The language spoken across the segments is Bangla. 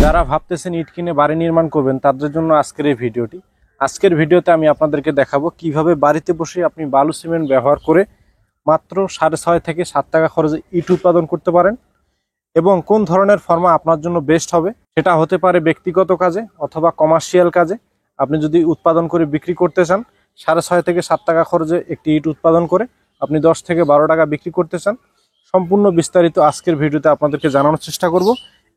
যারা ভাবতেছেন ইট কিনে বাড়ি নির্মাণ করবেন তাদের জন্য আজকের এই ভিডিওটি। আজকের ভিডিওতে আমি আপনাদেরকে দেখাবো কিভাবে বাড়িতে বসে আপনি বালু সিমেন্ট ব্যবহার করে মাত্র 6.5 থেকে 7 টাকা খরচে ইট উৎপাদন করতে পারেন এবং কোন ধরনের ফর্মা আপনার জন্য বেস্ট হবে। সেটা হতে পারে ব্যক্তিগত কাজে অথবা কমার্শিয়াল কাজে। আপনি যদি উৎপাদন করে বিক্রি করতে চান, 6.5 থেকে 7 টাকা খরচে একটি ইট উৎপাদন করে আপনি 10 থেকে 12 টাকা বিক্রি করতে চান, সম্পূর্ণ বিস্তারিত আজকের ভিডিওতে আপনাদেরকে জানানোর চেষ্টা করব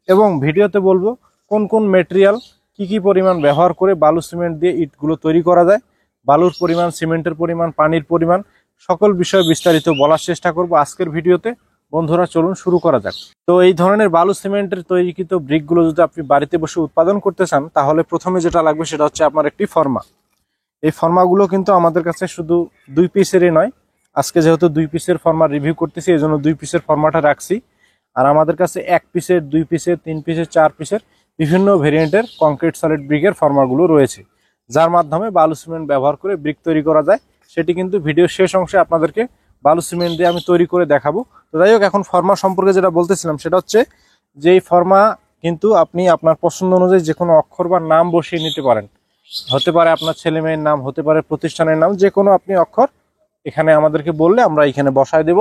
এবং ভিডিওতে বলবো কোন কোন ম্যাটেরিয়াল কি পরিমাণ ব্যবহার করে বালু সিমেন্ট দিয়ে ইটগুলো তৈরি করা যায়, বালুর পরিমাণ, সিমেন্টের পরিমাণ, পানির পরিমাণ, সকল বিষয়ে বিস্তারিত বলার চেষ্টা করব আজকের ভিডিওতে। বন্ধুরা চলুন শুরু করা যাক। তো এই ধরনের বালু সিমেন্টের তৈরিকৃত ব্রিকগুলো যদি আপনি বাড়িতে বসে উৎপাদন করতে চান, তাহলে প্রথমে যেটা লাগবে সেটা হচ্ছে আপনার একটি ফর্মা। এই ফর্মাগুলো কিন্তু আমাদের কাছে শুধু 2 পিসেরই নয়, আজকে যেহেতু 2 পিসের ফর্মা রিভিউ করতেছি এই জন্য 2 পিসের ফর্মাটা রাখছি। আর আমাদের কাছে 1 পিসের, 2 পিসের, 3 পিসের, 4 পিসের বিভিন্ন ভেরিয়েন্টের কংক্রিট সলিড ব্রিকের ফর্মাগুলো রয়েছে, যার মাধ্যমে বালু সিমেন্ট ব্যবহার করে ব্রিক তৈরি করা যায়। সেটি কিন্তু ভিডিওর শেষ অংশে আপনাদেরকে বালু সিমেন্ট দিয়ে আমি তৈরি করে দেখাবো। তো যাই হোক, এখন ফর্মা সম্পর্কে যেটা বলতেছিলাম সেটা হচ্ছে যে এই ফর্মা কিন্তু আপনি আপনার পছন্দ অনুযায়ী যে কোনো অক্ষর বা নাম বসিয়ে নিতে পারেন। হতে পারে আপনার ছেলে মেয়ের নাম, হতে পারে প্রতিষ্ঠানের নাম, যে কোনো আপনি অক্ষর এখানে আমাদেরকে বললে আমরা এখানে বসায় দেব।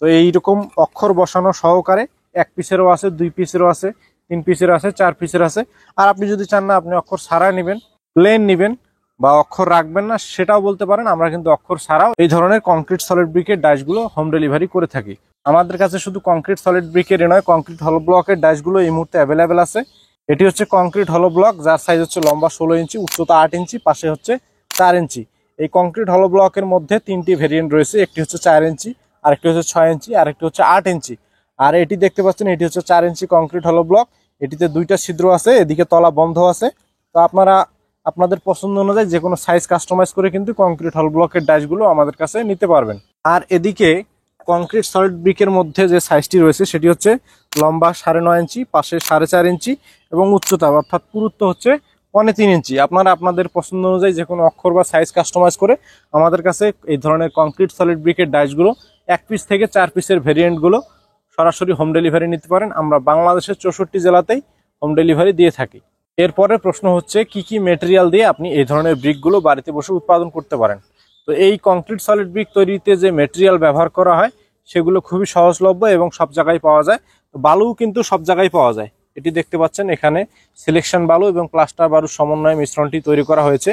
তো এইরকম অক্ষর বসানো সহকারে 1 পিসেরও আছে, 2 পিসেরও আছে, 3 পিসের আছে, 4 পিসের আছে। আর আপনি যদি চান না আপনি অক্ষর ছাড়া নেবেন, প্লেন নেবেন বা অক্ষর রাখবেন না, সেটাও বলতে পারেন। আমরা কিন্তু অক্ষর ছাড়াও এই ধরনের কংক্রিট সলিড ব্রিকের ডাইসগুলো হোম ডেলিভারি করে থাকি। আমাদের কাছে শুধু কংক্রিট সলিড ব্রিকের নয়, কংক্রিট হলো ব্লকের ডাইসগুলো এই মুহূর্তে অ্যাভেলেবেল আছে। এটি হচ্ছে কংক্রিট হলো ব্লক, যার সাইজ হচ্ছে লম্বা 16 ইঞ্চি, উচ্চতা 8 ইঞ্চি, পাশে হচ্ছে 4 ইঞ্চি। এই কংক্রিট হলো ব্লকের মধ্যে 3টি ভেরিয়েন্ট রয়েছে, একটি হচ্ছে 4 ইঞ্চি, আরেকটি হচ্ছে 6 ইঞ্চি, আরেকটি হচ্ছে 8 ইঞ্চি। আর এটি দেখতে পাচ্ছেন, এটি হচ্ছে 4 ইঞ্চি কংক্রিট হলো ব্লক। এটিতে 2টা ছিদ্র আছে, এদিকে তলা বন্ধ আছে। তো আপনারা আপনাদের পছন্দ অনুযায়ী যে কোনো সাইজ কাস্টমাইজ করে কিন্তু কংক্রিট হল ব্লকের ডাইসগুলো আমাদের কাছে নিতে পারবেন। আর এদিকে কংক্রিট সলিড ব্রিকের মধ্যে যে সাইজটি রয়েছে সেটি হচ্ছে লম্বা 9.5 ইঞ্চি, পাশে 4.5 ইঞ্চি এবং উচ্চতা অর্থাৎ পুরুত্ব হচ্ছে 3.25 ইঞ্চি। আপনারা আপনাদের পছন্দ অনুযায়ী যে কোনো অক্ষর বা সাইজ কাস্টমাইজ করে আমাদের কাছে এই ধরনের কংক্রিট সলিড ব্রিকের ডাইসগুলো 1 পিস থেকে 4 পিসের ভেরিয়েন্টগুলো সরাসরি হোম ডেলিভারি নিতে পারেন। আমরা বাংলাদেশের 64 জেলাতেই হোম ডেলিভারি দিয়ে থাকি। এরপরে প্রশ্ন হচ্ছে কি মেটেরিয়াল দিয়ে আপনি এই ধরনের ব্রিকগুলো বাড়িতে বসে উৎপাদন করতে পারেন। তো এই কংক্রিট সলিড ব্রিক তৈরিতে যে মেটেরিয়াল ব্যবহার করা হয় সেগুলো খুবই সহজলভ্য এবং সব জায়গায় পাওয়া যায়। তো বালুও কিন্তু সব জায়গায় পাওয়া যায়। এটি দেখতে পাচ্ছেন, এখানে সিলেকশন বালু এবং প্লাস্টার বালুর সমন্বয়ে মিশ্রণটি তৈরি করা হয়েছে।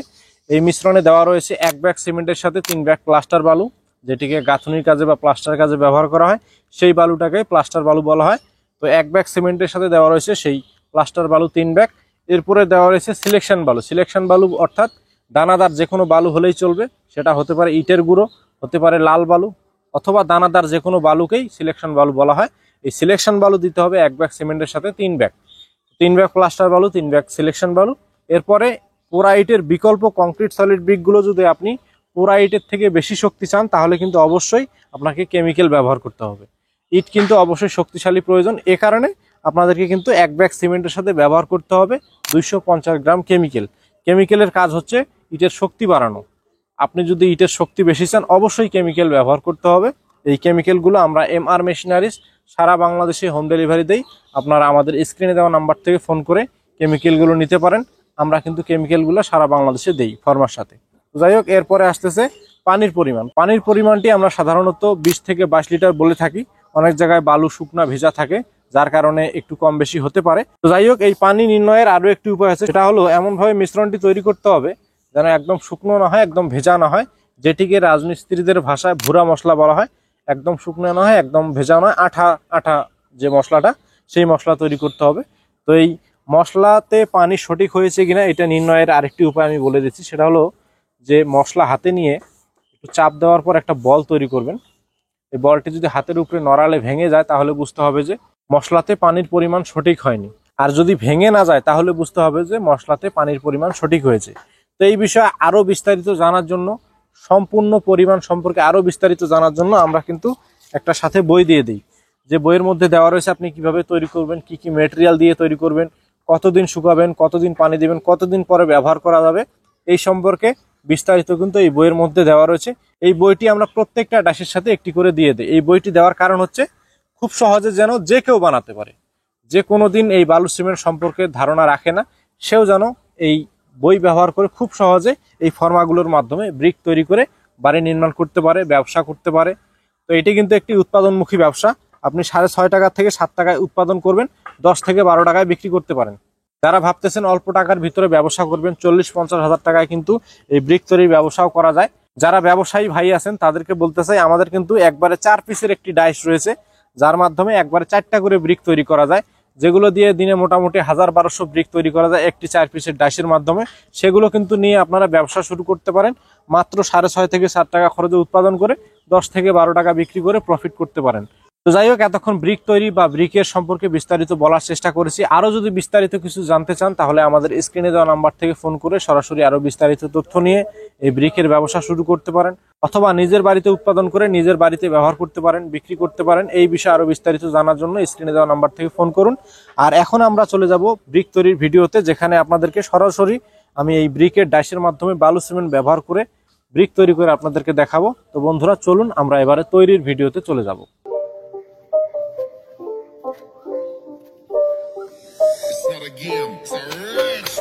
এই মিশ্রণে দেওয়া রয়েছে 1 ব্যাগ সিমেন্টের সাথে 3 ব্যাগ প্লাস্টার বালু, যেটিকে গাঁথনির কাজে বা প্লাস্টার কাজে ব্যবহার করা হয়। সেই বালুটাকে প্লাস্টার বালু বলা হয়। তো 1 ব্যাগ সিমেন্টের সাথে দেওয়া রয়েছে সেই প্লাস্টার বালু 3 ব্যাগ। এরপরে দেওয়া রয়েছে সিলেকশন বালু। সিলেকশন বালু অর্থাৎ দানাদার যে কোনো বালু হলেই চলবে, সেটা হতে পারে ইটের গুঁড়ো, হতে পারে লাল বালু, অথবা দানাদার যে কোনো বালুকেই সিলেকশন বালু বলা হয়। এই সিলেকশন বালু দিতে হবে 1 ব্যাগ সিমেন্টের সাথে 3 ব্যাগ, 3 ব্যাগ প্লাস্টার বালু, 3 ব্যাগ সিলেকশন বালু। এরপরে পোড়া ইটের বিকল্প কংক্রিট সলিড ব্রিকগুলো যদি আপনি পোড়া ইটের থেকে বেশি শক্তি চান, তাহলে কিন্তু অবশ্যই আপনাকে কেমিক্যাল ব্যবহার করতে হবে। ইট কিন্তু অবশ্যই শক্তিশালী প্রয়োজন, এ কারণে আপনাদেরকে কিন্তু 1 ব্যাগ সিমেন্টের সাথে ব্যবহার করতে হবে 250 গ্রাম কেমিক্যাল। কেমিক্যালের কাজ হচ্ছে ইটের শক্তি বাড়ানো। আপনি যদি ইটের শক্তি বেশি চান, অবশ্যই কেমিক্যাল ব্যবহার করতে হবে। এই কেমিক্যালগুলো আমরা MR মেশিনারিজ সারা বাংলাদেশে হোম ডেলিভারি দেই। আপনারা আমাদের স্ক্রিনে দেওয়া নাম্বার থেকে ফোন করে কেমিক্যালগুলো নিতে পারেন। আমরা কিন্তু কেমিক্যালগুলো সারা বাংলাদেশে দেই ফর্মার সাথে। যাই হোক, এরপরে আসতেছে পানির পরিমাণ। পানির পরিমাণটি আমরা সাধারণত 20 থেকে 22 লিটার বলে থাকি। অনেক জায়গায় বালু শুকনা ভেজা থাকে, যার কারণে একটু কম বেশি হতে পারে। তো যাই হোক, এই পানি নির্ণয়ের আরো একটি উপায় আছে, সেটা হলো এমনভাবে মিশ্রণটি তৈরি করতে হবে যেন একদম শুকনো না হয়, একদম ভেজা না হয়, যেটিকে রাজমিস্ত্রিদের ভাষায় ভুরা মশলা বলা হয়। একদম শুকনো না হয়, একদম ভেজা নয়, আঠা আঠা যে মশলাটা, সেই মশলা তৈরি করতে হবে। তো এই মশলাতে পানি সঠিক হয়েছে কিনা এটা নির্ণয়ের আরেকটি উপায় আমি বলে দিচ্ছি, সেটা হলো যে মশলা হাতে নিয়ে একটু চাপ দেওয়ার পর একটা বল তৈরি করবেন। এই বলটি যদি হাতের উপরে নড়ালে ভেঙে যায়, তাহলে বুঝতে হবে যে মশলাতে পানির পরিমাণ সঠিক হয়নি। আর যদি ভেঙে না যায়, তাহলে বুঝতে হবে যে মশলাতে পানির পরিমাণ সঠিক হয়েছে। তো এই বিষয়ে আরো বিস্তারিত জানার জন্য, সম্পূর্ণ পরিমাণ সম্পর্কে আরো বিস্তারিত জানার জন্য আমরা কিন্তু একটা সাথে বই দিয়ে দিই। যে বইয়ের মধ্যে দেওয়া রয়েছে আপনি কিভাবে তৈরি করবেন, কি মেটেরিয়াল দিয়ে তৈরি করবেন, কতদিন শুকাবেন, কতদিন পানি দিবেন, কতদিন পরে ব্যবহার করা যাবে, এই সম্পর্কে বিস্তারিত কিন্তু এই বইয়ের মধ্যে দেওয়া রয়েছে। এই বইটি আমরা প্রত্যেকটা ডাইসের সাথে একটি করে দিয়ে দিই। এই বইটি দেওয়ার কারণ হচ্ছে খুব সহজে যেন যে কেউ বানাতে পারে। যে কোনো দিন এই বালু সিমেন্ট সম্পর্কে ধারণা রাখে না, সেও যেন এই বই ব্যবহার করে খুব সহজে এই ফর্মাগুলোর মাধ্যমে ব্রিক তৈরি করে বাড়ি নির্মাণ করতে পারে, ব্যবসা করতে পারে। তো এটি কিন্তু একটি উৎপাদনমুখী ব্যবসা। আপনি 6.5 টাকা থেকে 7 টাকায় উৎপাদন করবেন, 10 থেকে 12 টাকায় বিক্রি করতে পারেন। যারা ভাবতেছেন অল্প টাকার ভিতরে ব্যবসা করবেন, 40-50 হাজার টাকায় কিন্তু এই ব্রিক তৈরির ব্যবসাও করা যায়। যারা ব্যবসায়ী ভাই আছেন তাদেরকে বলতে চাই, আমাদের কিন্তু একবারে 4 পিসের একটি ডাইস রয়েছে, যার মাধ্যমে একবারে 4টা করে ব্রিক তৈরি করা যায়, যেগুলো দিয়ে দিনে মোটামুটি 1000-1200 ব্রিক তৈরি করা যায় একটি 4 পিসের ডাইসের মাধ্যমে। সেগুলো কিন্তু নিয়ে আপনারা ব্যবসা শুরু করতে পারেন। মাত্র 6.5 থেকে 7 টাকা খরচে উৎপাদন করে 10 থেকে 12 টাকা বিক্রি করে প্রফিট করতে পারেন। তো যাই হোক, এতক্ষণ ব্রিক তৈরি বা ব্রিকের সম্পর্কে বিস্তারিত বলার চেষ্টা করেছি। আরো যদি বিস্তারিত কিছু জানতে চান তাহলে আমাদের স্ক্রিনে দেওয়া নাম্বার থেকে ফোন করে সরাসরি আরো বিস্তারিত তথ্য নিয়ে এই ব্রিকের ব্যবসা শুরু করতে পারেন, অথবা নিজের বাড়িতে উৎপাদন করে নিজের বাড়িতে ব্যবহার করতে পারেন, বিক্রি করতে পারেন। এই বিষয়ে আরো বিস্তারিত জানার জন্য স্ক্রিনে দেওয়া নাম্বার থেকে ফোন করুন। আর এখন আমরা চলে যাব ব্রিক তৈরির ভিডিওতে, যেখানে আপনাদেরকে সরাসরি আমি এই ব্রিকের ডাইসের মাধ্যমে বালু সিমেন্ট ব্যবহার করে ব্রিক তৈরি করে আপনাদেরকে দেখাবো। তো বন্ধুরা চলুন আমরা এবারে তৈরির ভিডিওতে চলে যাব। It's not a game, it's a rich